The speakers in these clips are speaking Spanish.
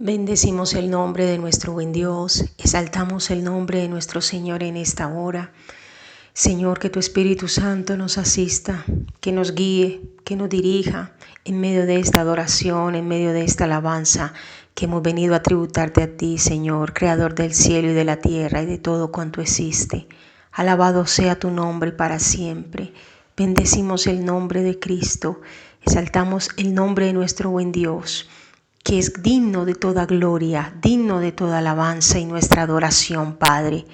Bendecimos el nombre de nuestro buen Dios, exaltamos el nombre de nuestro Señor en esta hora. Señor, que tu Espíritu Santo nos asista, que nos guíe, que nos dirija en medio de esta adoración, en medio de esta alabanza que hemos venido a tributarte a ti, Señor, Creador del cielo y de la tierra y de todo cuanto existe. Alabado sea tu nombre para siempre. Bendecimos el nombre de Cristo, exaltamos el nombre de nuestro buen Dios, que es digno de toda gloria, digno de toda alabanza y nuestra adoración, Padre.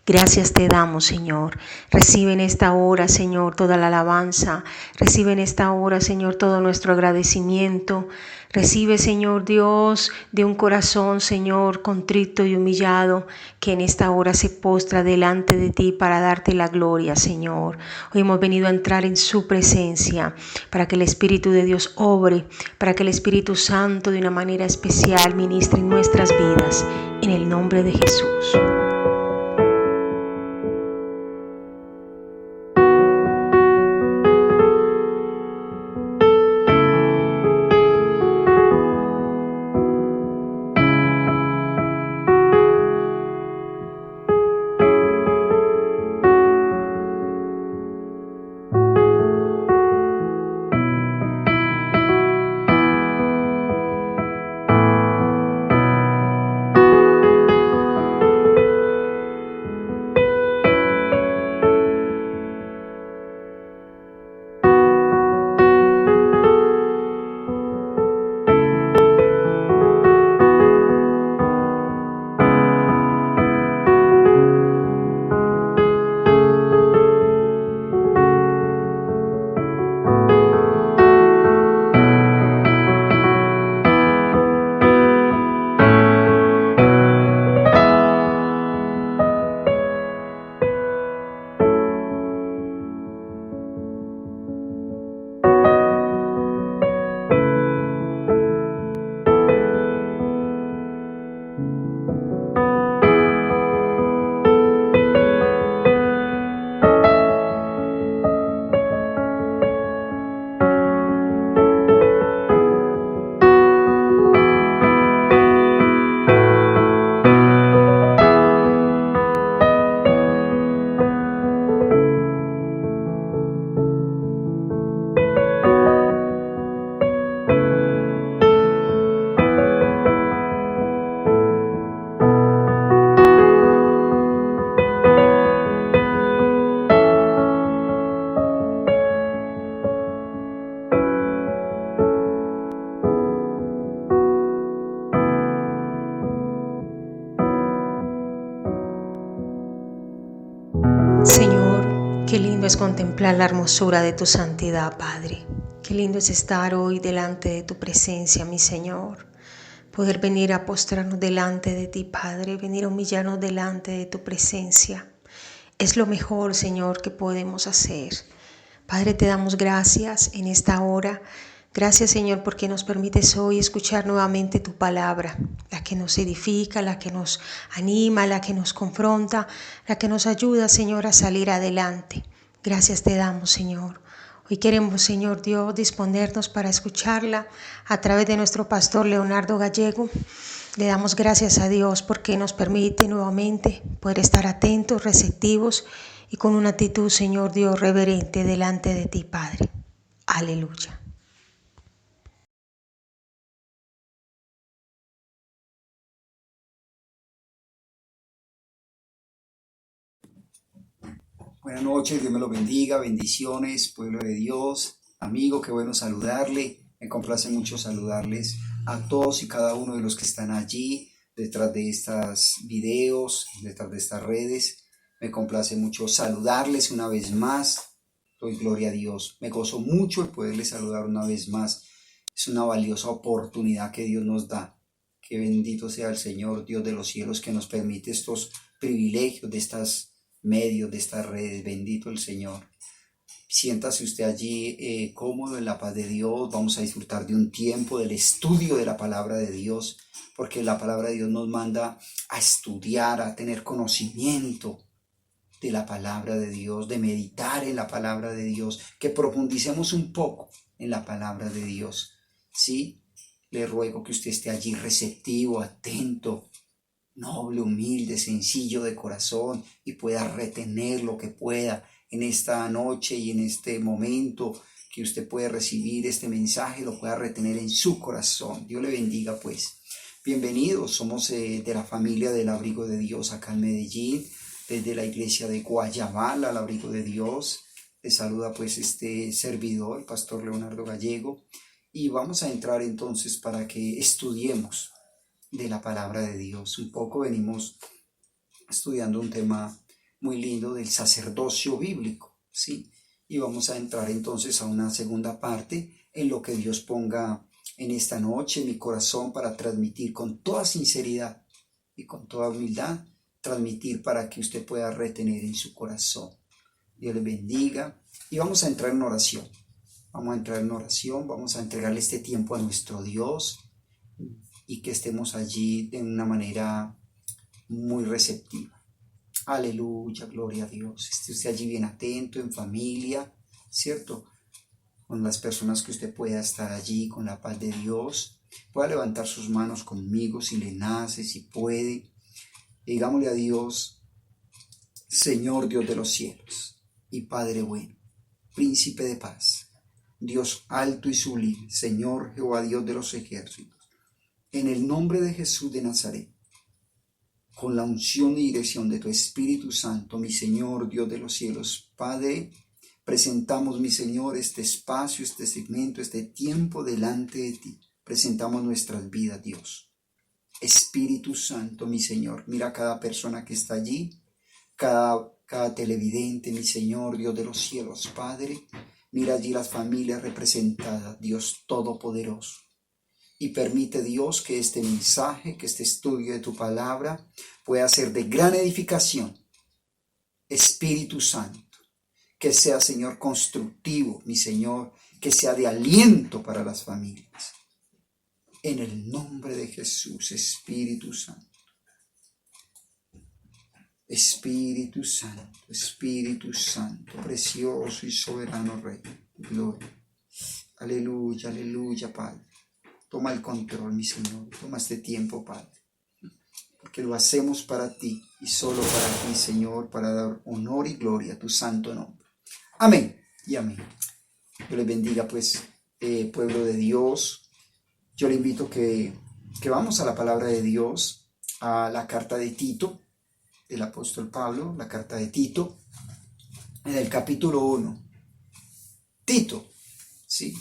Gracias te damos, Señor. Recibe en esta hora, Señor, toda la alabanza. Recibe en esta hora, Señor, todo nuestro agradecimiento. Recibe, Señor Dios, de un corazón, Señor, contrito y humillado, que en esta hora se postra delante de ti para darte la gloria, Señor. Hoy hemos venido a entrar en su presencia para que el Espíritu de Dios obre, para que el Espíritu Santo de una manera especial ministre en nuestras vidas, en el nombre de Jesús. Señor, qué lindo es contemplar la hermosura de tu santidad, Padre. Qué lindo es estar hoy delante de tu presencia, mi Señor. Poder venir a postrarnos delante de ti, Padre, venir a humillarnos delante de tu presencia. Es lo mejor, Señor, que podemos hacer. Padre, te damos gracias en esta hora. Gracias, Señor, porque nos permites hoy escuchar nuevamente tu palabra, la que nos edifica, la que nos anima, la que nos confronta, la que nos ayuda, Señor, a salir adelante. Gracias te damos, Señor. Hoy queremos, Señor Dios, disponernos para escucharla a través de nuestro pastor Leonardo Gallego. Le damos gracias a Dios porque nos permite nuevamente poder estar atentos, receptivos y con una actitud, Señor Dios, reverente delante de ti, Padre. Aleluya. Buenas noches, Dios me lo bendiga, bendiciones, pueblo de Dios, amigo, qué bueno saludarle, me complace mucho saludarles a todos y cada uno de los que están allí, detrás de estos videos, detrás de estas redes, me complace mucho saludarles una vez más, doy gloria a Dios, me gozo mucho de poderles saludar una vez más, es una valiosa oportunidad que Dios nos da, que bendito sea el Señor, Dios de los cielos, que nos permite estos privilegios de estas medios de estas redes, bendito el Señor. Siéntase usted allí cómodo en la paz de Dios, vamos a disfrutar de un tiempo del estudio de la palabra de Dios, porque la palabra de Dios nos manda a estudiar, a tener conocimiento de la palabra de Dios, de meditar en la palabra de Dios, que profundicemos un poco en la palabra de Dios, ¿sí? le ruego que usted esté allí receptivo, atento, noble, humilde, sencillo de corazón y pueda retener lo que pueda en esta noche y en este momento que usted puede recibir este mensaje, lo pueda retener en su corazón. Dios le bendiga pues. Bienvenidos, somos de la familia del Abrigo de Dios acá en Medellín, desde la iglesia de Guayabal, al Abrigo de Dios. Les saluda pues este servidor, el pastor Leonardo Gallego, y vamos a entrar entonces para que estudiemos de la palabra de Dios. Un poco venimos estudiando un tema muy lindo del sacerdocio bíblico, ¿sí? Y vamos a entrar entonces a una segunda parte en lo que Dios ponga en esta noche en mi corazón para transmitir con toda sinceridad y con toda humildad, transmitir para que usted pueda retener en su corazón. Dios le bendiga y vamos a entrar en oración. Vamos a entregarle este tiempo a nuestro Dios y que estemos allí de una manera muy receptiva. Aleluya, gloria a Dios. Esté usted allí bien atento, en familia, ¿cierto? Con las personas que usted pueda estar allí, con la paz de Dios. Pueda levantar sus manos conmigo si le nace, si puede. Digámosle a Dios: Señor Dios de los cielos y Padre bueno, Príncipe de paz, Dios alto y sublime, Señor Jehová Dios de los ejércitos, en el nombre de Jesús de Nazaret, con la unción y dirección de tu Espíritu Santo, mi Señor Dios de los cielos, Padre, presentamos, mi Señor, este espacio, este segmento, este tiempo delante de ti. Presentamos nuestras vidas, Dios. Espíritu Santo, mi Señor, mira a cada persona que está allí, cada televidente, mi Señor, Dios de los cielos, Padre. Mira allí las familias representadas, Dios Todopoderoso. Y permite, Dios, que este mensaje, que este estudio de tu palabra pueda ser de gran edificación. Espíritu Santo, que sea, Señor, constructivo, mi Señor, que sea de aliento para las familias. En el nombre de Jesús, Espíritu Santo. Espíritu Santo, precioso y soberano Rey. Gloria. Aleluya, aleluya, Padre. Toma el control, mi Señor. Toma este tiempo, Padre. Porque lo hacemos para ti y solo para ti, Señor, para dar honor y gloria a tu santo nombre. Amén y amén. Dios les bendiga, pues, pueblo de Dios. Yo le invito que vamos a la palabra de Dios, a la carta de Tito, del apóstol Pablo, la carta de Tito, en el capítulo 1. Tito, sí,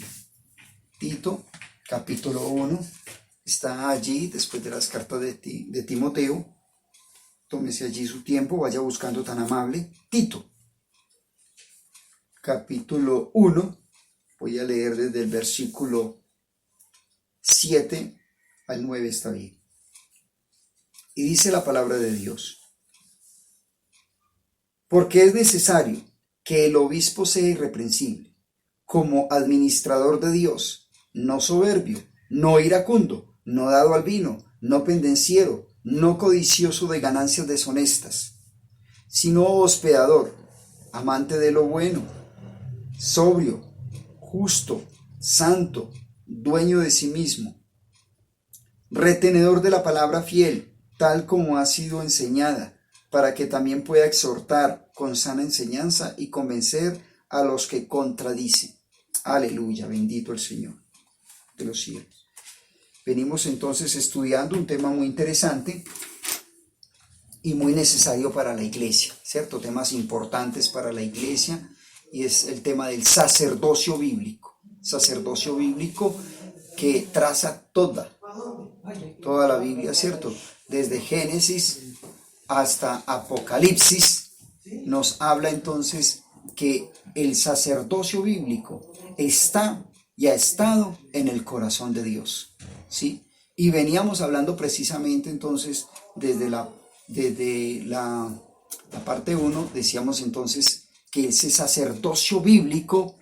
Tito, capítulo 1, está allí después de las cartas de Timoteo. Tómese allí su tiempo, vaya buscando tan amable. Tito, capítulo 1, voy a leer desde el versículo 7 al 9, está bien. Y dice la palabra de Dios: porque es necesario que el obispo sea irreprensible, como administrador de Dios, no soberbio, no iracundo, no dado al vino, no pendenciero, no codicioso de ganancias deshonestas, sino hospedador, amante de lo bueno, sobrio, justo, santo, dueño de sí mismo, retenedor de la palabra fiel, tal como ha sido enseñada, para que también pueda exhortar con sana enseñanza y convencer a los que contradicen. Aleluya, bendito el Señor de los cielos. Venimos entonces estudiando un tema muy interesante y muy necesario para la iglesia, ¿cierto? Temas importantes para la iglesia, y es el tema del sacerdocio bíblico. Sacerdocio bíblico que traza toda la Biblia, ¿cierto? Desde Génesis hasta Apocalipsis, nos habla entonces que el sacerdocio bíblico está y ha estado en el corazón de Dios, ¿sí? Y veníamos hablando precisamente entonces desde la parte 1, decíamos entonces que ese sacerdocio bíblico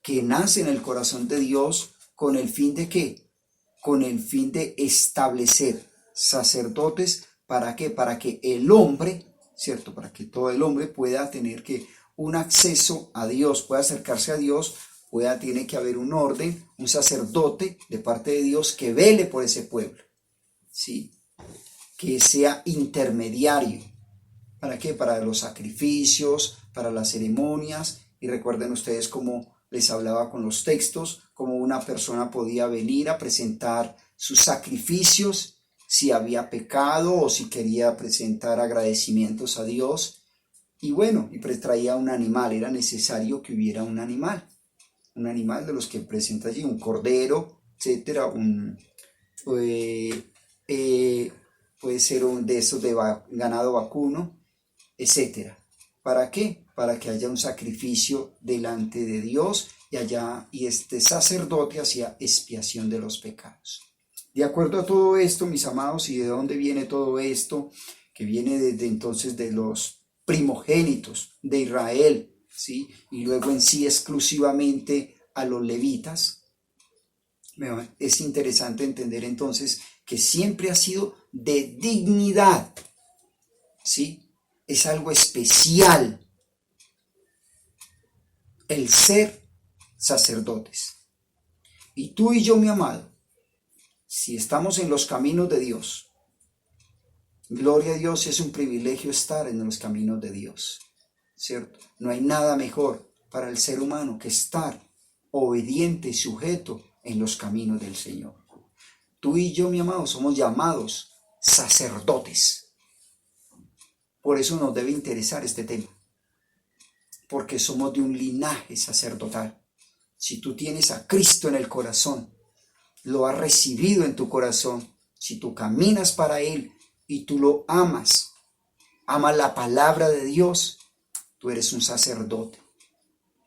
que nace en el corazón de Dios, ¿con el fin de qué? Con el fin de establecer sacerdotes. ¿Para qué? Para que el hombre, ¿cierto? Para que todo el hombre pueda tener un acceso a Dios, pueda acercarse a Dios tiene que haber un orden, un sacerdote de parte de Dios que vele por ese pueblo, ¿sí? Que sea intermediario. ¿Para qué? Para los sacrificios, para las ceremonias. Y recuerden ustedes cómo les hablaba con los textos, cómo una persona podía venir a presentar sus sacrificios, si había pecado o si quería presentar agradecimientos a Dios. Y bueno, y traía un animal, era necesario que hubiera un animal de los que presenta allí, un cordero, etcétera, puede ser un de esos de ganado vacuno, etcétera. ¿Para qué? Para que haya un sacrificio delante de Dios y este sacerdote hacía expiación de los pecados. De acuerdo a todo esto, mis amados, ¿y de dónde viene todo esto? Que viene desde entonces de los primogénitos de Israel, ¿sí? Y luego en sí exclusivamente a los levitas. Es interesante entender entonces que siempre ha sido de dignidad, ¿sí? Es algo especial el ser sacerdotes. Y tú y yo, mi amado, si estamos en los caminos de Dios, gloria a Dios, es un privilegio estar en los caminos de Dios, ¿cierto? No hay nada mejor para el ser humano que estar obediente y sujeto en los caminos del Señor. Tú y yo, mi amado, somos llamados sacerdotes. Por eso nos debe interesar este tema, porque somos de un linaje sacerdotal. Si tú tienes a Cristo en el corazón, lo has recibido en tu corazón, si tú caminas para Él y tú lo amas la palabra de Dios, tú eres un sacerdote.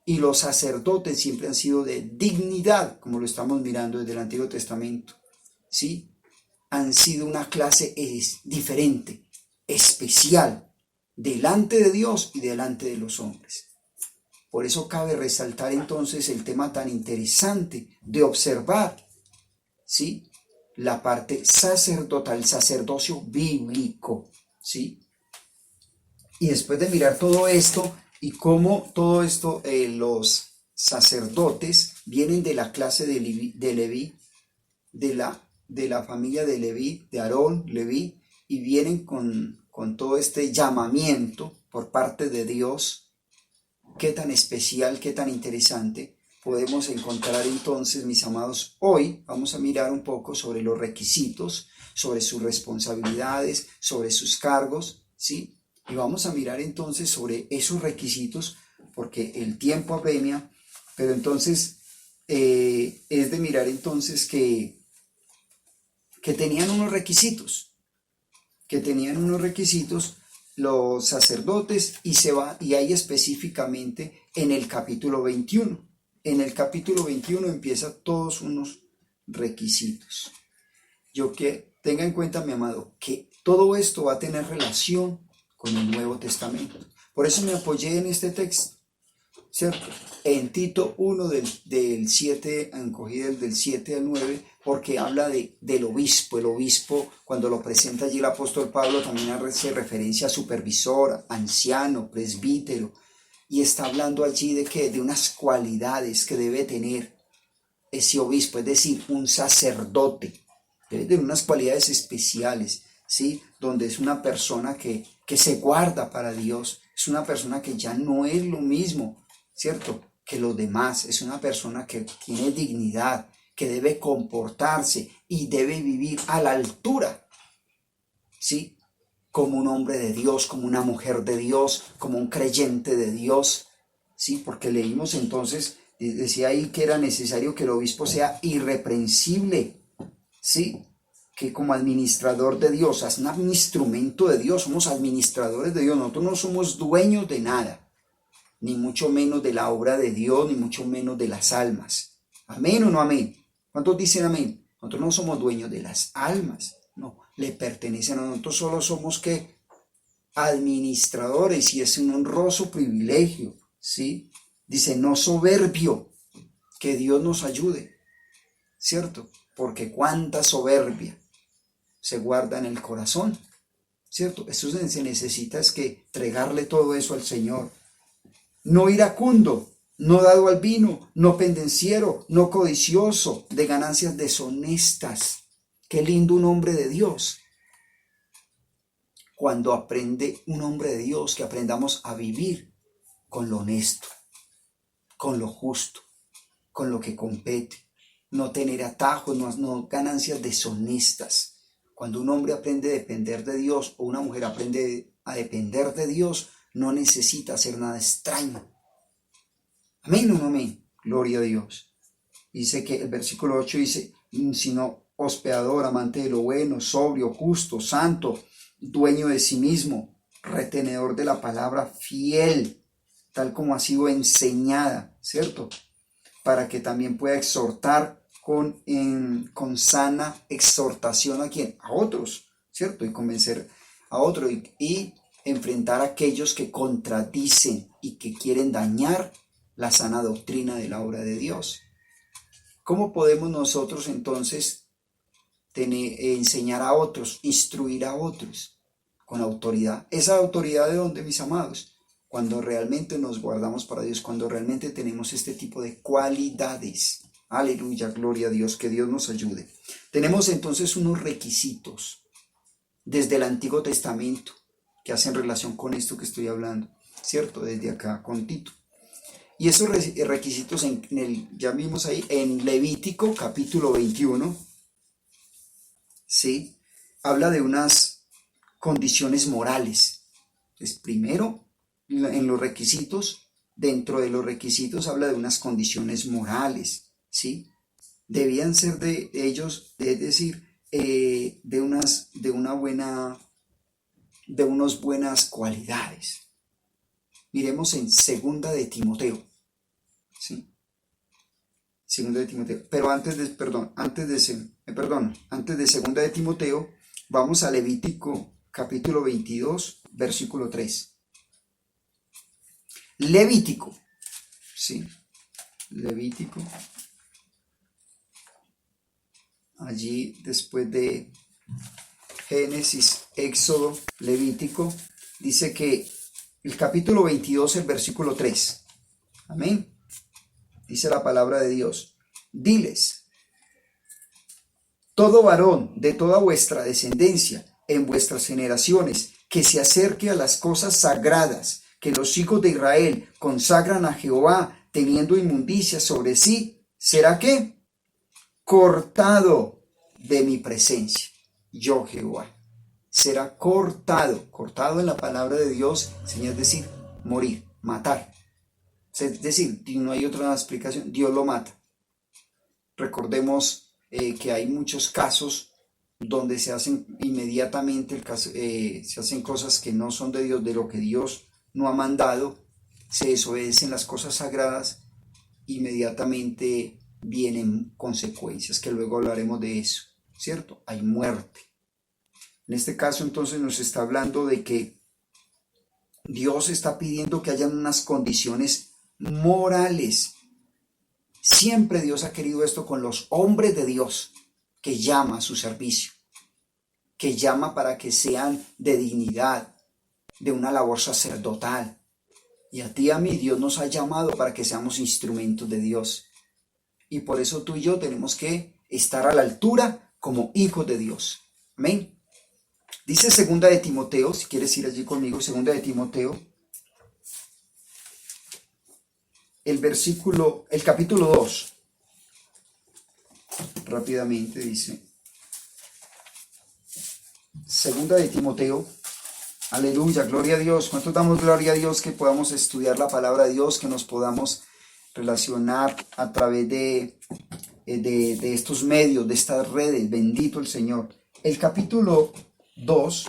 Y los sacerdotes siempre han sido de dignidad, como lo estamos mirando desde el Antiguo Testamento, ¿sí? Han sido una clase diferente, especial, delante de Dios y delante de los hombres. Por eso cabe resaltar entonces el tema tan interesante de observar, ¿sí? La parte sacerdotal, el sacerdocio bíblico, ¿sí? Y después de mirar todo esto y cómo todo esto, los sacerdotes vienen de la clase de Leví, de la familia de Leví, de Aarón, Leví, y vienen con todo este llamamiento por parte de Dios. Qué tan especial, qué tan interesante podemos encontrar entonces, mis amados. Hoy vamos a mirar un poco sobre los requisitos, sobre sus responsabilidades, sobre sus cargos, ¿sí? Y vamos a mirar entonces sobre esos requisitos, porque el tiempo apremia, pero entonces es de mirar entonces que tenían unos requisitos, los sacerdotes, y hay específicamente en el capítulo 21. En el capítulo 21 empieza todos unos requisitos. Yo que tenga en cuenta, mi amado, que todo esto va a tener relación con el Nuevo Testamento. Por eso me apoyé en este texto, ¿cierto? En Tito 1 del 7, encogí del 7 al 9, porque habla del obispo. El obispo, cuando lo presenta allí el apóstol Pablo, también hace referencia a supervisor, anciano, presbítero, y está hablando allí de que de unas cualidades que debe tener ese obispo, es decir, un sacerdote. Debe tener unas cualidades especiales, ¿sí? Donde es una persona que se guarda para Dios, es una persona que ya no es lo mismo, ¿cierto?, que los demás. Es una persona que tiene dignidad, que debe comportarse y debe vivir a la altura, ¿sí?, como un hombre de Dios, como una mujer de Dios, como un creyente de Dios, ¿sí? Porque leímos entonces, decía ahí que era necesario que el obispo sea irreprensible, ¿sí?, que como administrador de Dios, es un instrumento de Dios, somos administradores de Dios, nosotros no somos dueños de nada, ni mucho menos de la obra de Dios, ni mucho menos de las almas. ¿Amén o no amén? ¿Cuántos dicen amén? Nosotros no somos dueños de las almas, no, le pertenecen a nosotros, solo somos ¿qué? Administradores, y es un honroso privilegio, ¿sí? Dice, no soberbio, que Dios nos ayude, ¿cierto? Porque cuánta soberbia se guarda en el corazón, ¿cierto? Eso se necesita, es que entregarle todo eso al Señor. No iracundo, no dado al vino, no pendenciero, no codicioso, de ganancias deshonestas. Qué lindo un hombre de Dios. Cuando aprende un hombre de Dios, que aprendamos a vivir con lo honesto, con lo justo, con lo que compete, no tener atajos, no ganancias deshonestas. Cuando un hombre aprende a depender de Dios o una mujer aprende a depender de Dios, no necesita hacer nada extraño. Amén o no amén. Gloria a Dios. Dice que el versículo 8 dice, sino hospedador, amante de lo bueno, sobrio, justo, santo, dueño de sí mismo, retenedor de la palabra, fiel, tal como ha sido enseñada, ¿cierto? Para que también pueda exhortar con sana exhortación a quién, a otros, ¿cierto? Y convencer a otros y enfrentar a aquellos que contradicen y que quieren dañar la sana doctrina de la obra de Dios. ¿Cómo podemos nosotros entonces enseñar a otros, instruir a otros con autoridad? ¿Esa autoridad de dónde, mis amados? Cuando realmente nos guardamos para Dios, cuando realmente tenemos este tipo de cualidades. Aleluya, gloria a Dios, que Dios nos ayude. Tenemos entonces unos requisitos desde el Antiguo Testamento que hacen relación con esto que estoy hablando, ¿cierto? Desde acá con Tito. Y esos requisitos ya vimos ahí en Levítico capítulo 21, ¿sí? Habla de unas condiciones morales. Entonces, primero, en los requisitos, dentro de los requisitos habla de unas condiciones morales, ¿sí? Debían ser de ellos, es decir, de unas buenas cualidades. Miremos en Segunda de Timoteo, ¿sí? Segunda de Timoteo, pero antes de Segunda de Timoteo, vamos a Levítico capítulo 22, versículo 3. Levítico, ¿sí? Levítico, allí después de Génesis, Éxodo, Levítico, dice que el capítulo 22, el versículo 3, amén. Dice la palabra de Dios, diles, todo varón de toda vuestra descendencia en vuestras generaciones que se acerque a las cosas sagradas que los hijos de Israel consagran a Jehová teniendo inmundicia sobre sí, ¿será qué? Cortado de mi presencia, yo Jehová. Será cortado en la palabra de Dios, es decir, morir, matar. Es decir, no hay otra explicación, Dios lo mata. Recordemos que hay muchos casos donde se hacen inmediatamente se hacen cosas que no son de Dios, de lo que Dios no ha mandado, se desobedecen las cosas sagradas, inmediatamente vienen consecuencias, que luego hablaremos de eso, ¿cierto? Hay muerte. En este caso entonces nos está hablando de que Dios está pidiendo que hayan unas condiciones morales. Siempre Dios ha querido esto con los hombres de Dios que llama a su servicio, que llama para que sean de dignidad, de una labor sacerdotal. Y a ti y a mí Dios nos ha llamado para que seamos instrumentos de Dios. Y por eso tú y yo tenemos que estar a la altura como hijos de Dios. Amén. Dice Segunda de Timoteo, si quieres ir allí conmigo, Segunda de Timoteo, el capítulo 2. Rápidamente dice, Segunda de Timoteo, aleluya, gloria a Dios. ¿Cuántos damos gloria a Dios que podamos estudiar la palabra de Dios, que nos podamos relacionar a través de estos medios, de estas redes? Bendito el Señor. El capítulo 2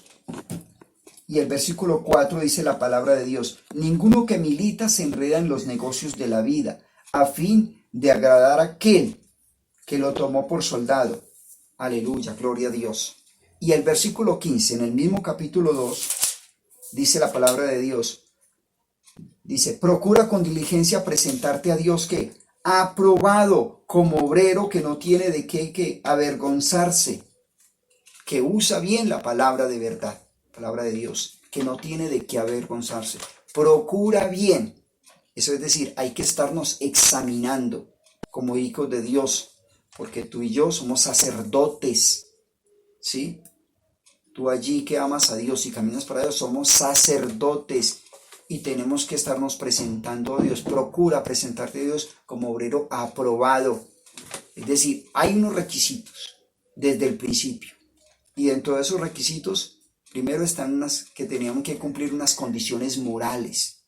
y el versículo 4 dice la palabra de Dios: ninguno que milita se enreda en los negocios de la vida, a fin de agradar a aquel que lo tomó por soldado. Aleluya, gloria a Dios. Y el versículo 15, en el mismo capítulo 2, dice la palabra de Dios, dice, procura con diligencia presentarte a Dios, que aprobado como obrero que no tiene de qué avergonzarse, que usa bien la palabra de verdad, palabra de Dios, que no tiene de qué avergonzarse. Procura bien, Eso es decir, hay que estarnos examinando como hijos de Dios, porque tú y yo somos sacerdotes, ¿sí? Tú allí que amas a Dios y caminas para Dios, somos sacerdotes y tenemos que estarnos presentando a Dios. Procura presentarte a Dios como obrero aprobado. Es decir, hay unos requisitos desde el principio. Y dentro de esos requisitos, primero están unas que teníamos que cumplir unas condiciones morales.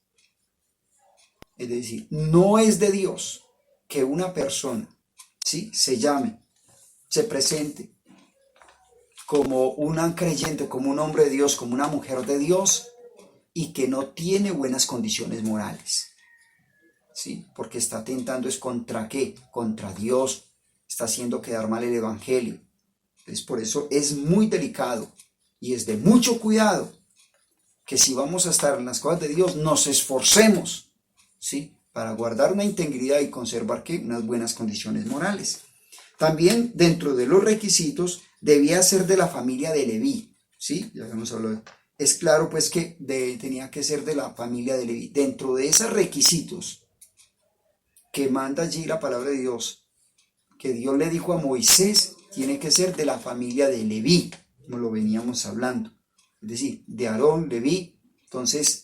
Es decir, no es de Dios que una persona, ¿sí?, se llame, se presente como una creyente, como un hombre de Dios, como una mujer de Dios, y que no tiene buenas condiciones morales, ¿sí? Porque está atentando es contra ¿qué? Contra Dios, está haciendo quedar mal el evangelio. Entonces, por eso es muy delicado y es de mucho cuidado que si vamos a estar en las cosas de Dios, nos esforcemos, ¿sí?, para guardar una integridad y conservar ¿qué? Unas buenas condiciones morales. También dentro de los requisitos debía ser de la familia de Leví, ¿sí? Ya hemos hablado. Es claro pues que tenía que ser de la familia de Leví. Dentro de esos requisitos que manda allí la palabra de Dios, que Dios le dijo a Moisés, tiene que ser de la familia de Leví, como lo veníamos hablando. Es decir, de Aarón, Leví. Entonces,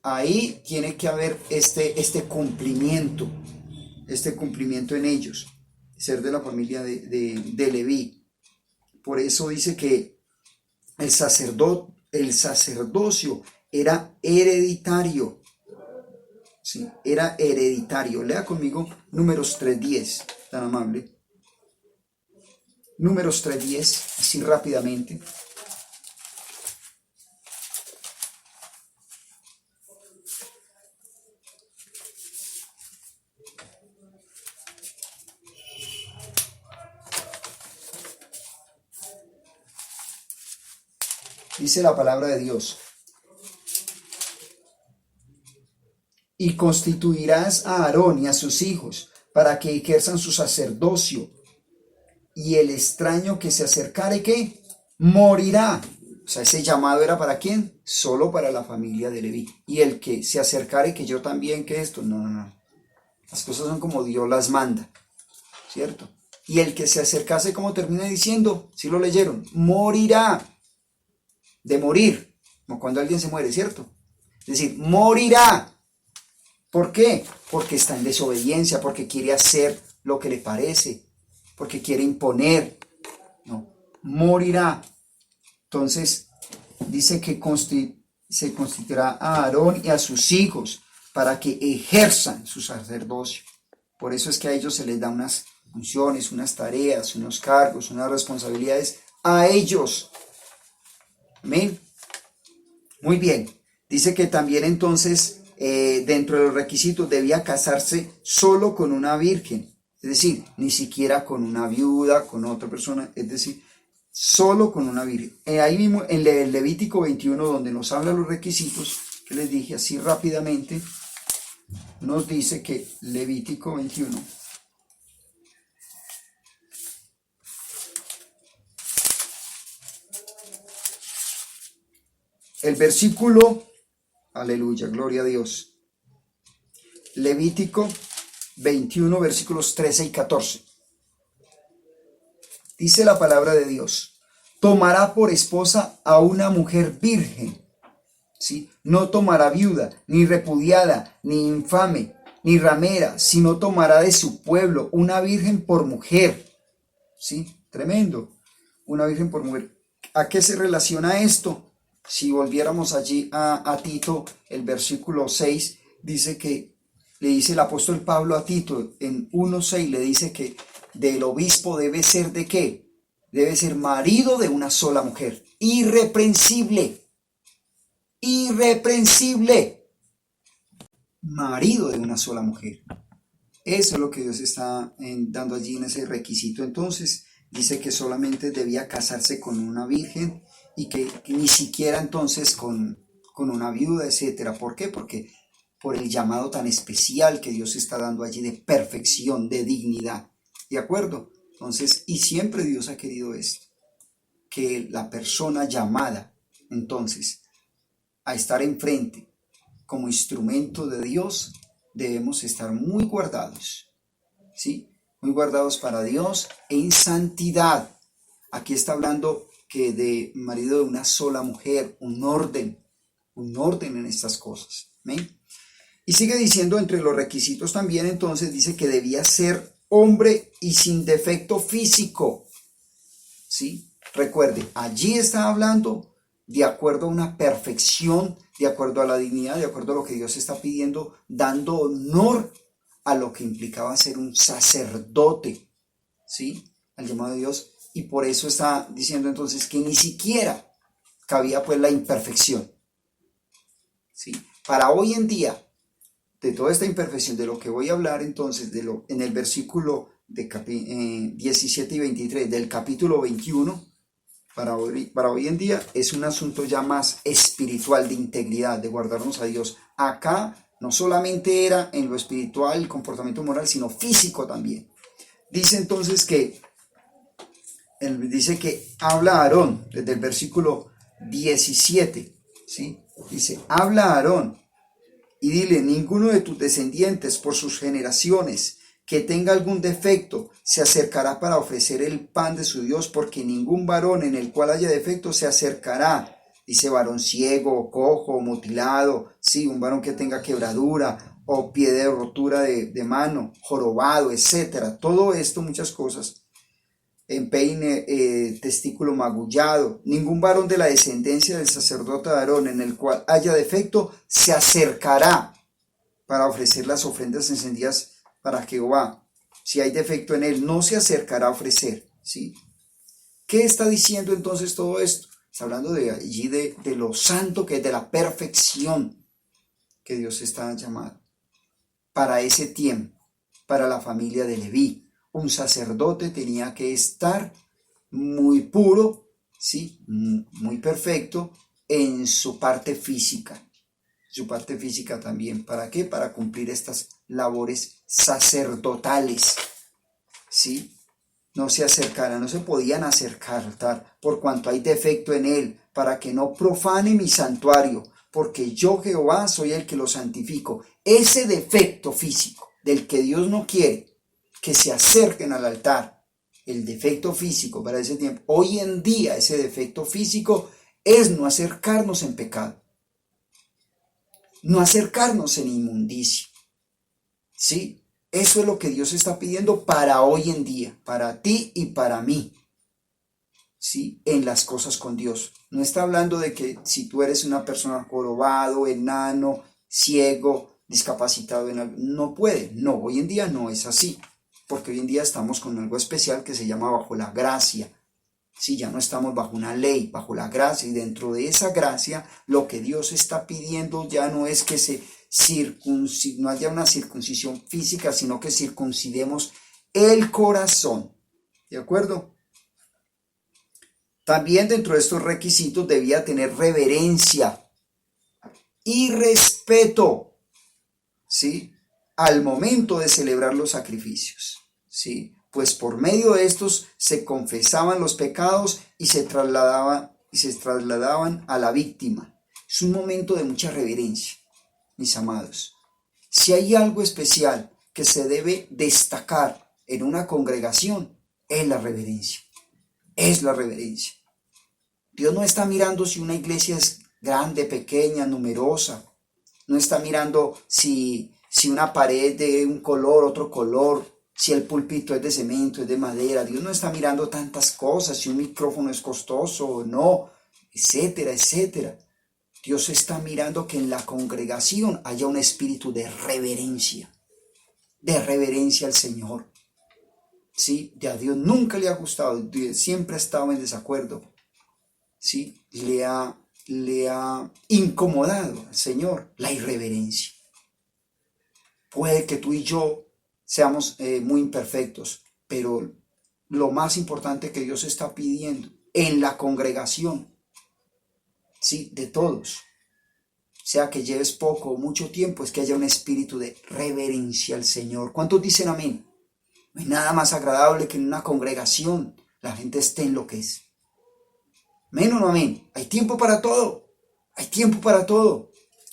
ahí tiene que haber este cumplimiento en ellos, ser de la familia de Leví. Por eso dice que el sacerdocio era hereditario, ¿sí? Era hereditario. Lea conmigo Números 3:10, tan amable. Números 3:10, así rápidamente. Dice la palabra de Dios: y constituirás a Aarón y a sus hijos para que ejerzan su sacerdocio, y el extraño que se acercare, ¿qué? Morirá. O sea, ese llamado era ¿para quién? Solo para la familia de Leví. Y el que se acercare, que yo también, que esto, no. Las cosas son como Dios las manda, ¿cierto? Y el que se acercase, como termina diciendo, si lo leyeron, morirá. De morir, como cuando alguien se muere, ¿cierto? Es decir, morirá. ¿Por qué? Porque está en desobediencia, porque quiere hacer lo que le parece, porque quiere imponer. No, morirá. Entonces, dice que se constituirá a Aarón y a sus hijos para que ejerzan su sacerdocio. Por eso es que a ellos se les da unas funciones, unas tareas, unos cargos, unas responsabilidades a ellos. Amén. Muy bien. Dice que también entonces dentro de los requisitos debía casarse solo con una virgen. Es decir, ni siquiera con una viuda, con otra persona. Es decir, solo con una virgen. Ahí mismo en el Levítico 21, donde nos habla los requisitos, que les dije así rápidamente, nos dice que Levítico 21... El versículo, aleluya, gloria a Dios. Levítico 21, versículos 13 y 14. Dice la palabra de Dios: tomará por esposa a una mujer virgen, ¿sí? No tomará viuda, ni repudiada, ni infame, ni ramera, sino tomará de su pueblo una virgen por mujer, ¿sí? Tremendo, una virgen por mujer. ¿A qué se relaciona esto? Si volviéramos allí a Tito, el versículo 6, dice que le dice el apóstol Pablo a Tito en 1:6, le dice que del obispo debe ser ¿de qué? Debe ser marido de una sola mujer, irreprensible, marido de una sola mujer. Eso es lo que Dios está dando allí en ese requisito. Entonces dice que solamente debía casarse con una virgen y que ni siquiera entonces con una viuda, etcétera. ¿Por qué? Porque por el llamado tan especial que Dios está dando allí de perfección, de dignidad. ¿De acuerdo? Entonces, y siempre Dios ha querido esto, que la persona llamada entonces a estar enfrente como instrumento de Dios, debemos estar muy guardados, ¿sí? Muy guardados para Dios en santidad. Aquí está hablando que de marido de una sola mujer, un orden en estas cosas. ¿Amén? Y sigue diciendo entre los requisitos también, entonces dice que debía ser hombre y sin defecto físico. ¿Sí? Recuerde, allí está hablando de acuerdo a una perfección, de acuerdo a la dignidad, de acuerdo a lo que Dios está pidiendo, dando honor a lo que implicaba ser un sacerdote, ¿sí? Al llamado de Dios. Y por eso está diciendo entonces que ni siquiera cabía pues la imperfección, ¿sí? Para hoy en día, de toda esta imperfección, de lo que voy a hablar entonces, en el versículo de 17 y 23 del capítulo 21, para hoy en día es un asunto ya más espiritual, de integridad, de guardarnos a Dios. Acá no solamente era en lo espiritual, el comportamiento moral, sino físico también. Dice entonces que, habla a Aarón, desde el versículo 17, ¿sí? Dice, habla a Aarón y dile, ninguno de tus descendientes por sus generaciones que tenga algún defecto se acercará para ofrecer el pan de su Dios, porque ningún varón en el cual haya defecto se acercará. Dice varón ciego, cojo, mutilado, sí, un varón que tenga quebradura o pie de rotura de mano, jorobado, etcétera. Todo esto, muchas cosas. Empeine, testículo magullado. Ningún varón de la descendencia del sacerdote de Aarón en el cual haya defecto se acercará para ofrecer las ofrendas encendidas para Jehová. Si hay defecto en él, no se acercará a ofrecer, ¿sí? ¿Qué está diciendo entonces todo esto? Está hablando de allí de lo santo, que es de la perfección que Dios está llamando. Para ese tiempo, para la familia de Leví, un sacerdote tenía que estar muy puro, ¿sí? Muy perfecto en su parte física. Su parte física también. ¿Para qué? Para cumplir estas labores sacerdotales, ¿sí? No se acercaran, no se podían acercar por cuanto hay defecto en él, para que no profane mi santuario, porque yo Jehová soy el que lo santifico. Ese defecto físico del que Dios no quiere que se acerquen al altar, el defecto físico para ese tiempo, hoy en día ese defecto físico es no acercarnos en pecado, no acercarnos en inmundicia, ¿sí? Eso es lo que Dios está pidiendo para hoy en día, para ti y para mí, ¿sí? En las cosas con Dios. No está hablando de que si tú eres una persona jorobado, enano, ciego, discapacitado en algo, no puede. No, hoy en día no es así, porque hoy en día estamos con algo especial que se llama bajo la gracia. Sí, ya no estamos bajo una ley, bajo la gracia, y dentro de esa gracia lo que Dios está pidiendo ya no es que no haya una circuncisión física, sino que circuncidemos el corazón, ¿de acuerdo? También dentro de estos requisitos debía tener reverencia y respeto, ¿sí? Al momento de celebrar los sacrificios, ¿sí? Pues por medio de estos se confesaban los pecados y se trasladaban a la víctima. Es un momento de mucha reverencia, mis amados. Si hay algo especial que se debe destacar en una congregación, es la reverencia. Es la reverencia. Dios no está mirando si una iglesia es grande, pequeña, numerosa. No está mirando si una pared de un color, otro color, si el púlpito es de cemento, es de madera. Dios no está mirando tantas cosas, si un micrófono es costoso o no, etcétera, etcétera. Dios está mirando que en la congregación haya un espíritu de reverencia al Señor. ¿Sí? A Dios nunca le ha gustado, siempre ha estado en desacuerdo. ¿Sí? Le ha incomodado al Señor la irreverencia. Puede que tú y yo seamos muy imperfectos, pero lo más importante que Dios está pidiendo en la congregación, ¿sí? De todos, sea que lleves poco o mucho tiempo, es que haya un espíritu de reverencia al Señor. ¿Cuántos dicen amén? No hay nada más agradable que en una congregación la gente esté en lo que es. ¿Amén o no amén? Hay tiempo para todo. Hay tiempo para todo.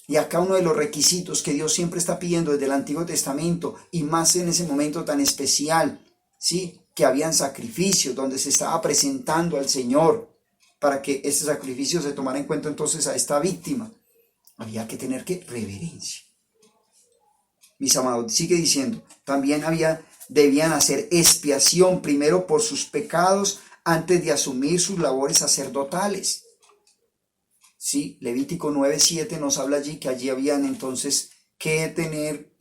Y acá uno de los requisitos que Dios siempre está pidiendo desde el Antiguo Testamento, y más en ese momento tan especial, ¿sí? Que habían sacrificios donde se estaba presentando al Señor para que ese sacrificio se tomara en cuenta entonces a esta víctima. Había que tener que reverencia. Mis amados, sigue diciendo, también debían hacer expiación primero por sus pecados antes de asumir sus labores sacerdotales. Sí, Levítico 9:7 nos habla allí que allí habían entonces que tener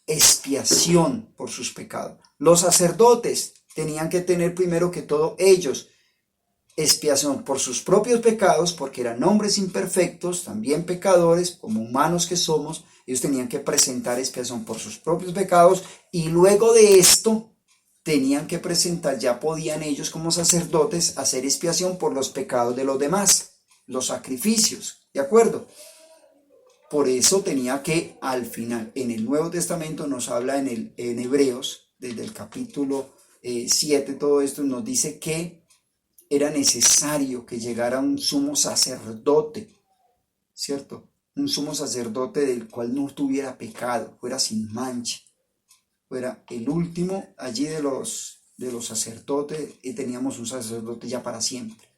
expiación por sus pecados. Los sacerdotes tenían que tener primero que todo ellos expiación por sus propios pecados, porque eran hombres imperfectos, también pecadores, como humanos que somos. Ellos tenían que presentar expiación por sus propios pecados, y luego de esto tenían que presentar, ya podían ellos como sacerdotes hacer expiación por los pecados de los demás, los sacrificios, ¿de acuerdo? Por eso tenía que al final, en el Nuevo Testamento nos habla en Hebreos, desde el capítulo 7, todo esto nos dice que era necesario que llegara un sumo sacerdote, ¿cierto? Un sumo sacerdote del cual no tuviera pecado, fuera sin mancha, fuera el último allí de los sacerdotes, y teníamos un sacerdote ya para siempre.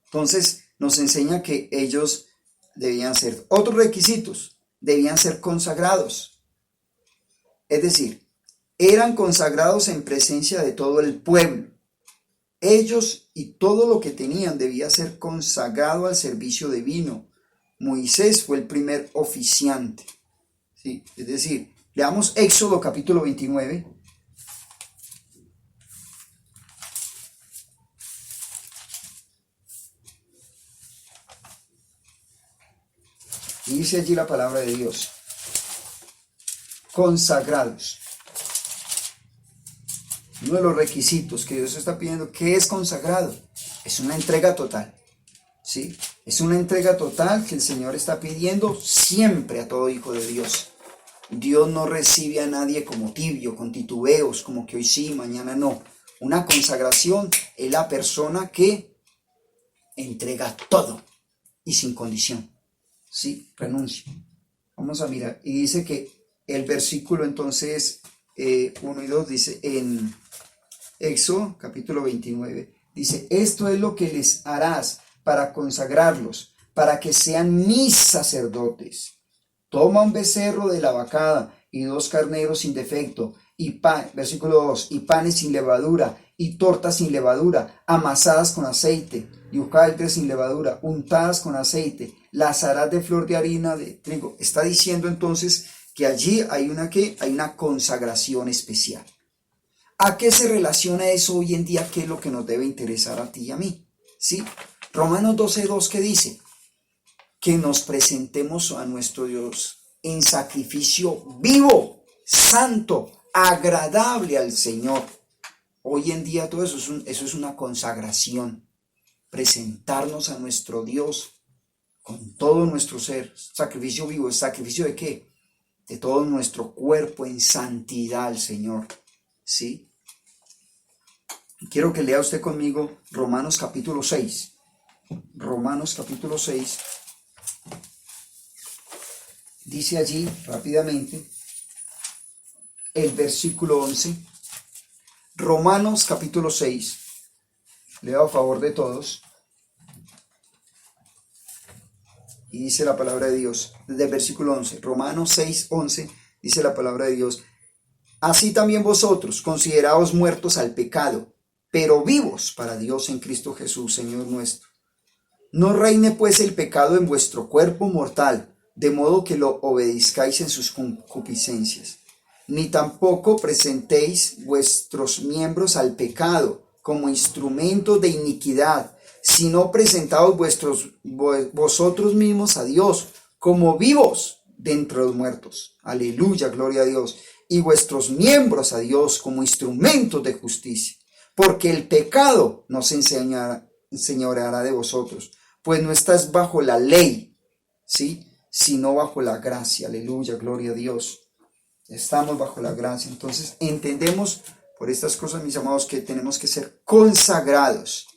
Entonces nos enseña que ellos debían ser, otros requisitos, debían ser consagrados, es decir, eran consagrados en presencia de todo el pueblo. Ellos y todo lo que tenían debía ser consagrado al servicio divino. Moisés fue el primer oficiante, ¿sí? Es decir, leamos Éxodo capítulo 29. Y dice allí la palabra de Dios. Consagrados. Uno de los requisitos que Dios está pidiendo, ¿qué es consagrado? Es una entrega total, ¿sí? Es una entrega total que el Señor está pidiendo siempre a todo hijo de Dios. Dios no recibe a nadie como tibio, con titubeos, como que hoy sí, mañana no. Una consagración es la persona que entrega todo y sin condición, ¿sí? Renuncia. Vamos a mirar. Y dice que el versículo entonces 1 y 2 dice en Éxodo capítulo 29, dice, esto es lo que les harás para consagrarlos, para que sean mis sacerdotes. Toma un becerro de la vacada y 2 carneros sin defecto, y pan, versículo 2, y panes sin levadura, y tortas sin levadura, amasadas con aceite, y hojaldres sin levadura, untadas con aceite, las harás de flor de harina de trigo. Está diciendo entonces que allí hay una consagración especial. ¿A qué se relaciona eso hoy en día? ¿Qué es lo que nos debe interesar a ti y a mí? ¿Sí? Romanos 12:2, ¿qué dice? Que nos presentemos a nuestro Dios en sacrificio vivo, santo, agradable al Señor. Hoy en día todo eso es una consagración. Presentarnos a nuestro Dios con todo nuestro ser. Sacrificio vivo, ¿sacrificio de qué? De todo nuestro cuerpo en santidad al Señor, ¿sí? Quiero que lea usted conmigo Romanos capítulo 6. Romanos capítulo 6. Dice allí rápidamente el versículo 11. Romanos capítulo 6. Leo a favor de todos. Y dice la palabra de Dios, desde el versículo 11, Romanos 6, 11, dice la palabra de Dios, así también vosotros, consideraos muertos al pecado, pero vivos para Dios en Cristo Jesús, Señor nuestro. No reine pues el pecado en vuestro cuerpo mortal, de modo que lo obedezcáis en sus concupiscencias, ni tampoco presentéis vuestros miembros al pecado como instrumentos de iniquidad, sino presentaos vosotros mismos a Dios como vivos de entre los muertos. Aleluya, gloria a Dios. Y vuestros miembros a Dios como instrumentos de justicia. Porque el pecado no se enseñoreará de vosotros, pues no estás bajo la ley, ¿sí? Sino bajo la gracia. Aleluya, gloria a Dios. Estamos bajo la gracia. Entonces entendemos por estas cosas, mis amados, que tenemos que ser consagrados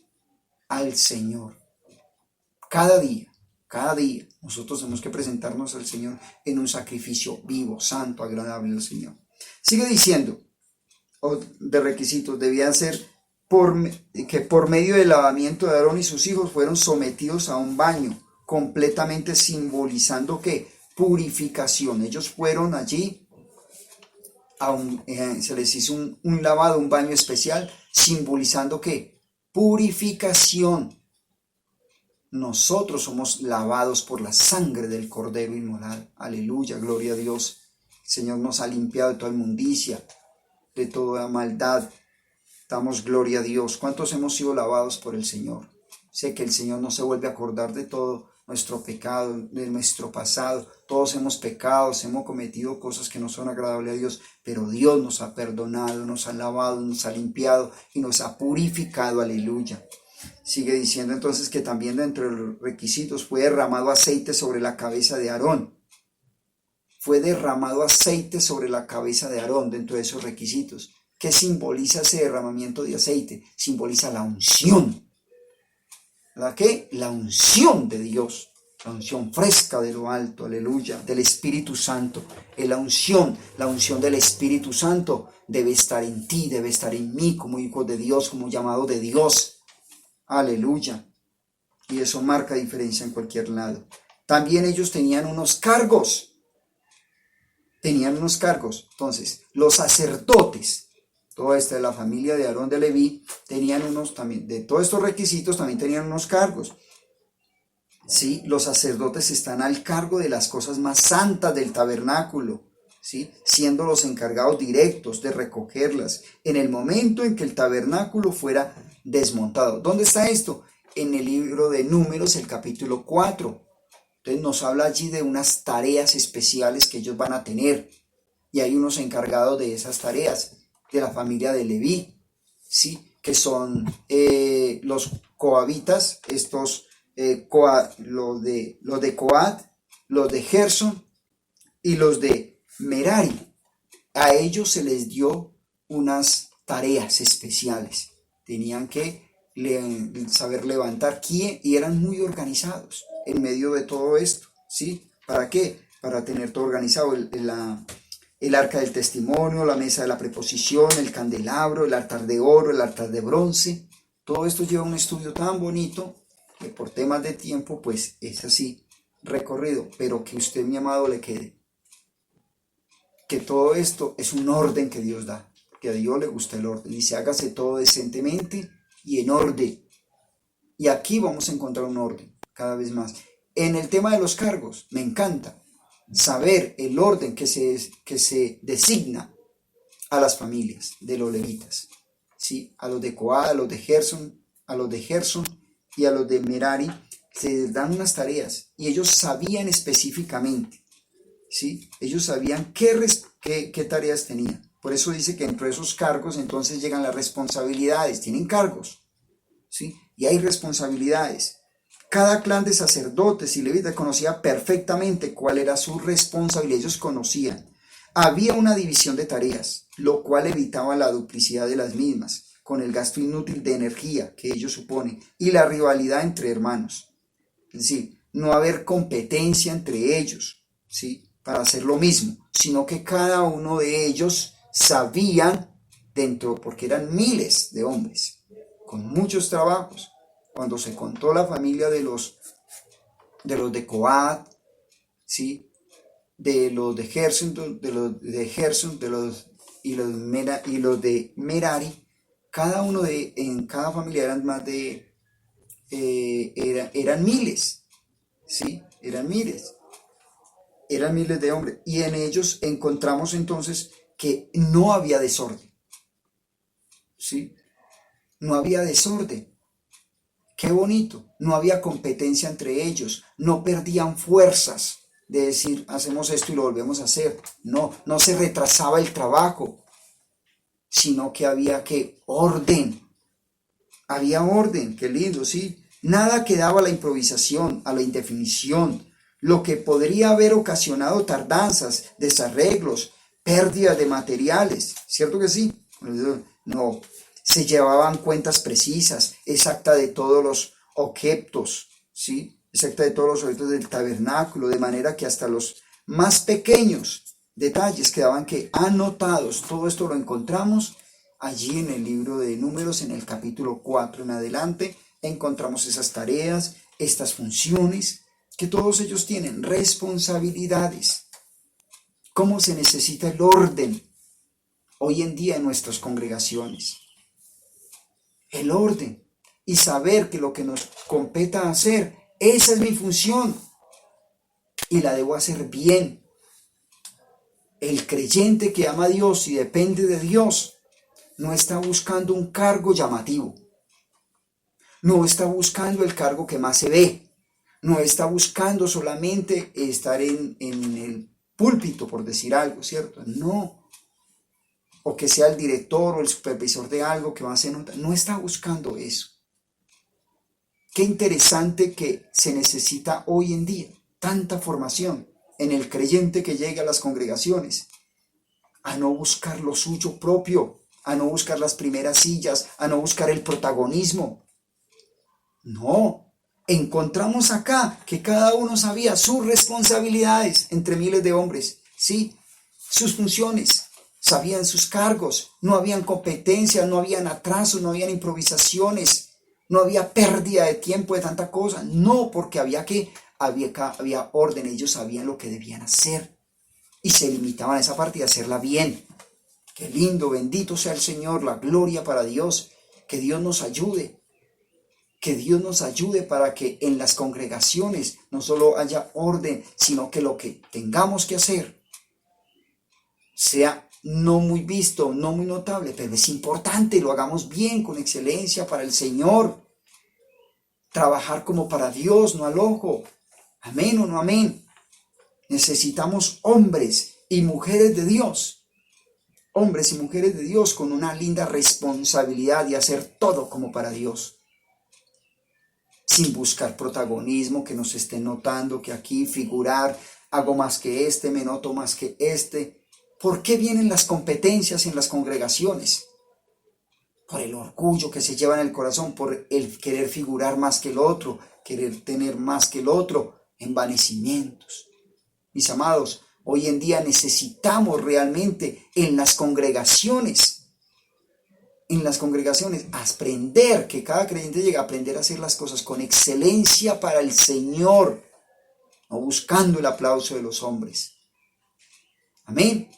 al Señor cada día. Cada día nosotros tenemos que presentarnos al Señor en un sacrificio vivo, santo, agradable al Señor. Sigue diciendo, de requisitos, debían ser que por medio del lavamiento de Aarón y sus hijos fueron sometidos a un baño, completamente simbolizando que purificación. Ellos fueron allí, se les hizo un lavado, un baño especial, simbolizando que purificación. Nosotros somos lavados por la sangre del Cordero inmolado. Aleluya, gloria a Dios. El Señor nos ha limpiado de toda inmundicia, de toda maldad. Damos gloria a Dios. ¿Cuántos hemos sido lavados por el Señor? Sé que el Señor no se vuelve a acordar de todo nuestro pecado, de nuestro pasado. Todos hemos pecado, hemos cometido cosas que no son agradables a Dios, pero Dios nos ha perdonado, nos ha lavado, nos ha limpiado y nos ha purificado. Aleluya. Sigue diciendo entonces que también dentro de los requisitos fue derramado aceite sobre la cabeza de Aarón. Fue derramado aceite sobre la cabeza de Aarón dentro de esos requisitos. ¿Qué simboliza ese derramamiento de aceite? Simboliza la unción. ¿La qué? La unción de Dios. La unción fresca de lo alto, aleluya, del Espíritu Santo. La unción del Espíritu Santo debe estar en ti, debe estar en mí como hijos de Dios, como llamados de Dios. Aleluya. Y eso marca diferencia en cualquier lado. También ellos tenían unos cargos. Entonces, los sacerdotes, toda esta de la familia de Aarón de Leví, tenían unos también, de todos estos requisitos, también tenían unos cargos. ¿Sí? Los sacerdotes están al cargo de las cosas más santas del tabernáculo, ¿sí? Siendo los encargados directos de recogerlas en el momento en que el tabernáculo fuera desmontado. ¿Dónde está esto? En el libro de Números, el capítulo 4. Entonces nos habla allí de unas tareas especiales que ellos van a tener. Y hay unos encargados de esas tareas, de la familia de Leví, ¿sí? Que son los coabitas, los de Coat, los de Gerson y los de Merari. A ellos se les dio unas tareas especiales. Tenían que saber levantar y eran muy organizados en medio de todo esto, ¿sí? ¿Para qué? Para tener todo organizado, el arca del testimonio, la mesa de la preposición, el candelabro, el altar de oro, el altar de bronce. Todo esto lleva un estudio tan bonito que por temas de tiempo pues es así recorrido, pero que usted, mi amado, le quede que todo esto es un orden que Dios da, que a Dios le gusta el orden. Dice, hágase todo decentemente y en orden. Y aquí vamos a encontrar un orden cada vez más. En el tema de los cargos, me encanta saber el orden que se designa a las familias de los levitas, ¿sí? A los de Coad, a los de Gerson y a los de Merari se les dan unas tareas y ellos sabían específicamente, ¿sí? Ellos sabían qué tareas tenían. Por eso dice que dentro de esos cargos entonces llegan las responsabilidades. Tienen cargos, ¿sí? Y hay responsabilidades. Cada clan de sacerdotes y levitas conocía perfectamente cuál era su responsabilidad. Ellos conocían. Había una división de tareas, lo cual evitaba la duplicidad de las mismas, con el gasto inútil de energía que ello supone y la rivalidad entre hermanos. Es decir, no haber competencia entre ellos, ¿sí? Para hacer lo mismo, sino que cada uno de ellos sabían porque eran miles de hombres, con muchos trabajos. Cuando se contó la familia de los de Coat, ¿sí? De los de Gerson, y los de Merari, cada uno en cada familia eran más de eran miles, ¿sí? Eran miles de hombres, y en ellos encontramos entonces que no había desorden, ¿sí? No había desorden. Qué bonito, no había competencia entre ellos, no perdían fuerzas de decir, hacemos esto y lo volvemos a hacer. No se retrasaba el trabajo, sino que había orden. Había orden, qué lindo, ¿sí? Nada quedaba a la improvisación, a la indefinición, lo que podría haber ocasionado tardanzas, desarreglos, pérdidas de materiales, ¿cierto que sí? No. Se llevaban cuentas precisas, exactas de todos los objetos, ¿sí? exacta de todos los objetos del tabernáculo, de manera que hasta los más pequeños detalles quedaban que anotados. Todo esto lo encontramos allí en el libro de Números, en el capítulo 4 en adelante. Encontramos esas tareas, estas funciones, que todos ellos tienen responsabilidades. ¿Cómo se necesita el orden hoy en día en nuestras congregaciones? El orden y saber que lo que nos competa hacer, esa es mi función y la debo hacer bien. El creyente que ama a Dios y depende de Dios no está buscando un cargo llamativo, no está buscando el cargo que más se ve, no está buscando solamente estar en el púlpito, por decir algo, ¿cierto? No. O que sea el director o el supervisor de algo que más se nota. No está buscando eso. Qué interesante que se necesita hoy en día tanta formación en el creyente que llega a las congregaciones, a no buscar lo suyo propio, a no buscar las primeras sillas, a no buscar el protagonismo. No, encontramos acá que cada uno sabía sus responsabilidades entre miles de hombres, sí, sus funciones, sabían sus cargos, no habían competencias, no habían atrasos, no habían improvisaciones, no había pérdida de tiempo de tanta cosa, no, porque había orden, ellos sabían lo que debían hacer y se limitaban a esa parte de hacerla bien. Qué lindo, bendito sea el Señor, la gloria para Dios, que Dios nos ayude. Que Dios nos ayude para que en las congregaciones no solo haya orden, sino que lo que tengamos que hacer sea no muy visto, no muy notable, pero es importante, lo hagamos bien, con excelencia para el Señor. Trabajar como para Dios, no al ojo. Amén o no amén. Necesitamos hombres y mujeres de Dios. Hombres y mujeres de Dios con una linda responsabilidad de hacer todo como para Dios. Sin buscar protagonismo, que nos estén notando, que aquí figurar, hago más que este, me noto más que este. ¿Por qué vienen las competencias en las congregaciones? Por el orgullo que se lleva en el corazón, por el querer figurar más que el otro, querer tener más que el otro, envanecimientos. Mis amados, hoy en día necesitamos realmente en las congregaciones, aprender, que cada creyente llegue a aprender a hacer las cosas con excelencia para el Señor, no buscando el aplauso de los hombres. Amén.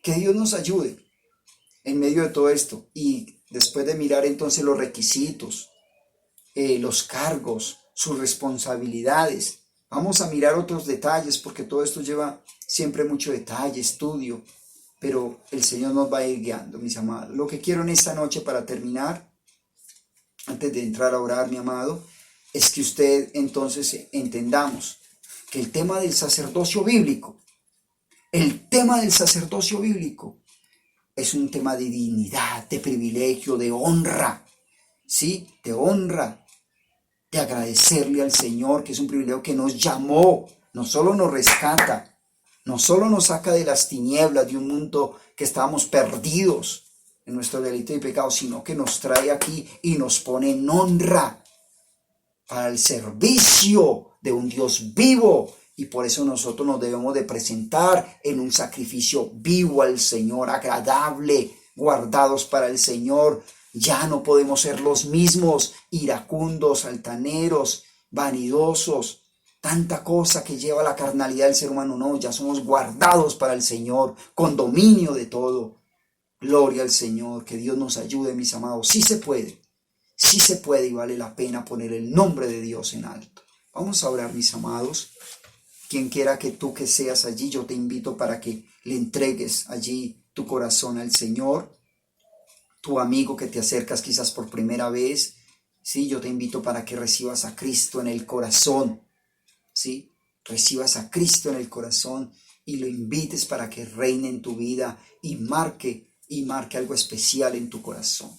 Que Dios nos ayude en medio de todo esto. Y después de mirar entonces los requisitos, los cargos, sus responsabilidades, vamos a mirar otros detalles, porque todo esto lleva siempre mucho detalle, estudio. Pero el Señor nos va a ir guiando, mis amados. Lo que quiero en esta noche para terminar, antes de entrar a orar, mi amado, es que usted entonces entendamos que el tema del sacerdocio bíblico, es un tema de dignidad, de privilegio, de honra, ¿sí? De honra, de agradecerle al Señor, que es un privilegio que nos llamó, no solo nos rescata, no solo nos saca de las tinieblas, de un mundo que estábamos perdidos en nuestro delito y pecado, sino que nos trae aquí y nos pone en honra para el servicio de un Dios vivo. Y por eso nosotros nos debemos de presentar en un sacrificio vivo al Señor, agradable, guardados para el Señor. Ya no podemos ser los mismos, iracundos, altaneros, vanidosos, tanta cosa que lleva la carnalidad del ser humano. No, ya somos guardados para el Señor, con dominio de todo. Gloria al Señor, que Dios nos ayude, mis amados. Sí se puede y vale la pena poner el nombre de Dios en alto. Vamos a orar, mis amados. Quien quiera que tú que seas allí, yo te invito para que le entregues allí tu corazón al Señor. Tu amigo que te acercas quizás por primera vez, sí, yo te invito para que recibas a Cristo en el corazón, sí, recibas a Cristo en el corazón y lo invites para que reine en tu vida y marque algo especial en tu corazón.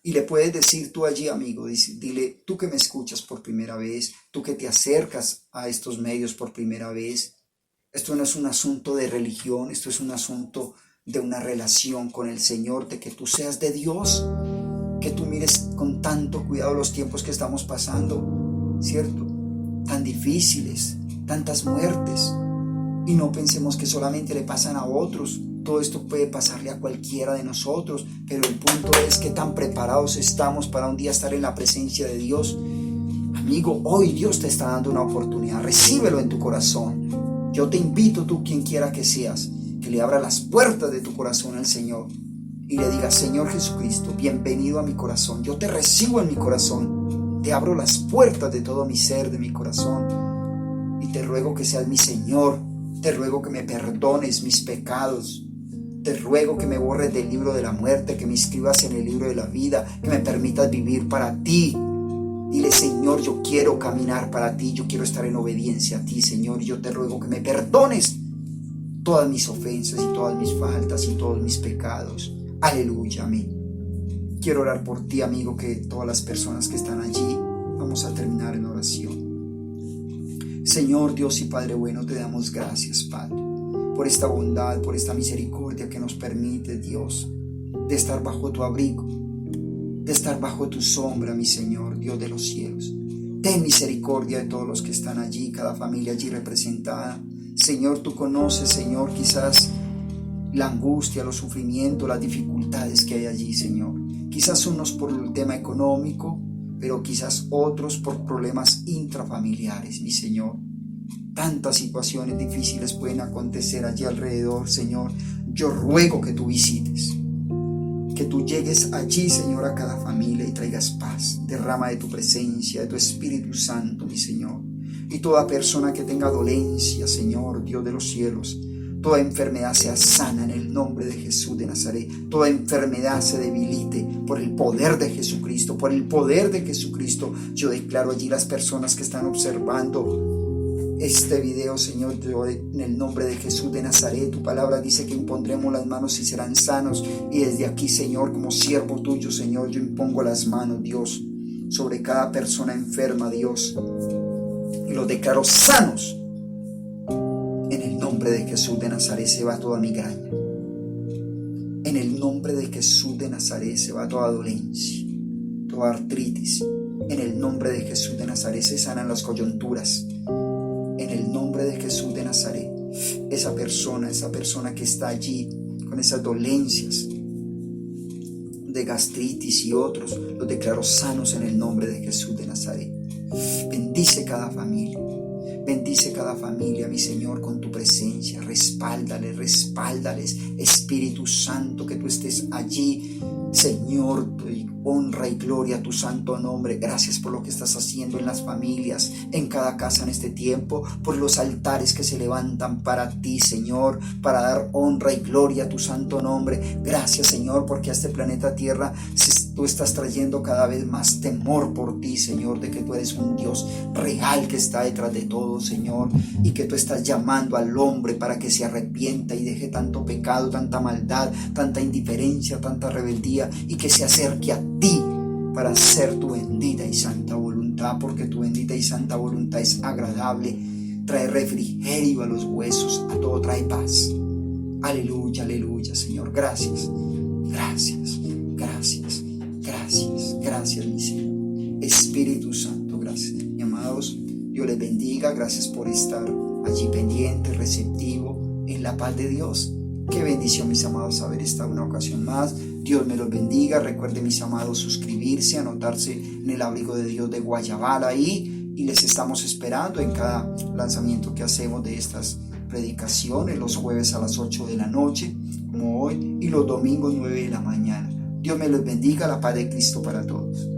Y le puedes decir tú allí, amigo, dile, tú que me escuchas por primera vez, tú que te acercas a estos medios por primera vez, esto no es un asunto de religión, esto es un asunto de una relación con el Señor, de que tú seas de Dios, que tú mires con tanto cuidado los tiempos que estamos pasando, ¿cierto? tan difíciles, tantas muertes. Y no pensemos que solamente le pasan a otros. Todo esto puede pasarle a cualquiera de nosotros, pero el punto es que tan preparados estamos para un día estar en la presencia de Dios. Amigo, hoy Dios te está dando una oportunidad. Recíbelo en tu corazón. Yo te invito, tú quien quiera que seas, que le abra las puertas de tu corazón al Señor y le digas: Señor Jesucristo, bienvenido a mi corazón. Yo te recibo en mi corazón. Te abro las puertas de todo mi ser, de mi corazón, y te ruego que seas mi Señor. Te ruego que me perdones mis pecados. Te ruego que me borres del libro de la muerte, que me inscribas en el libro de la vida, que me permitas vivir para ti. Dile: Señor, yo quiero caminar para ti, yo quiero estar en obediencia a ti, Señor, y yo te ruego que me perdones todas mis ofensas y todas mis faltas y todos mis pecados. Aleluya, amén. Quiero orar por ti, amigo, que todas las personas que están allí, vamos a terminar en oración. Señor Dios y Padre bueno, te damos gracias, Padre, por esta bondad, por esta misericordia que nos permite, Dios, de estar bajo tu abrigo, de estar bajo tu sombra, mi Señor, Dios de los cielos. Ten misericordia de todos los que están allí, cada familia allí representada. Señor, tú conoces, Señor, quizás la angustia, los sufrimientos, las dificultades que hay allí, Señor. Quizás unos por el tema económico, pero quizás otros por problemas intrafamiliares, mi Señor. Tantas situaciones difíciles pueden acontecer allí alrededor, Señor. Yo ruego que tú visites, que tú llegues allí, Señor, a cada familia y traigas paz. Derrama de tu presencia, de tu Espíritu Santo, mi Señor. Y toda persona que tenga dolencia, Señor, Dios de los cielos, toda enfermedad sea sana en el nombre de Jesús de Nazaret. Toda enfermedad se debilite por el poder de Jesucristo. Por el poder de Jesucristo, yo declaro allí las personas que están observando este video, Señor, yo en el nombre de Jesús de Nazaret. Tu palabra dice que impondremos las manos y serán sanos. Y desde aquí, Señor, como siervo tuyo, Señor, yo impongo las manos, Dios, sobre cada persona enferma, Dios, y los declaro sanos. En el nombre de Jesús de Nazaret se va toda migraña. En el nombre de Jesús de Nazaret se va toda dolencia, toda artritis. En el nombre de Jesús de Nazaret se sanan las coyunturas. En el nombre de Jesús de Nazaret, esa persona que está allí con esas dolencias de gastritis y otros, los declaro sanos en el nombre de Jesús de Nazaret. Bendice cada familia. Bendice cada familia, mi Señor, con tu presencia. Respáldales, Espíritu Santo, que tú estés allí, Señor. Doy honra y gloria a tu santo nombre. Gracias por lo que estás haciendo en las familias, en cada casa en este tiempo, por los altares que se levantan para ti, Señor, para dar honra y gloria a tu santo nombre. Gracias, Señor, porque a este planeta Tierra tú estás trayendo cada vez más temor por ti, Señor, de que tú eres un Dios real que está detrás de todo, Señor, y que tú estás llamando al hombre para que se arrepienta y deje tanto pecado, tanta maldad, tanta indiferencia, tanta rebeldía, y que se acerque a ti para hacer tu bendita y santa voluntad, porque tu bendita y santa voluntad es agradable, trae refrigerio a los huesos, a todo trae paz. Aleluya, aleluya, Señor. Gracias, mi Señor. Espíritu Santo, gracias. Mi amados, Dios les bendiga. Gracias por estar allí pendiente, receptivo, en la paz de Dios. Qué bendición, mis amados, haber estado una ocasión más. Dios me los bendiga. Recuerden, mis amados, suscribirse, anotarse en el abrigo de Dios de Guayabal ahí, y les estamos esperando en cada lanzamiento que hacemos de estas predicaciones, los jueves a las 8 de la noche, como hoy, y los domingos 9 de la mañana. Dios me los bendiga. La paz de Cristo para todos.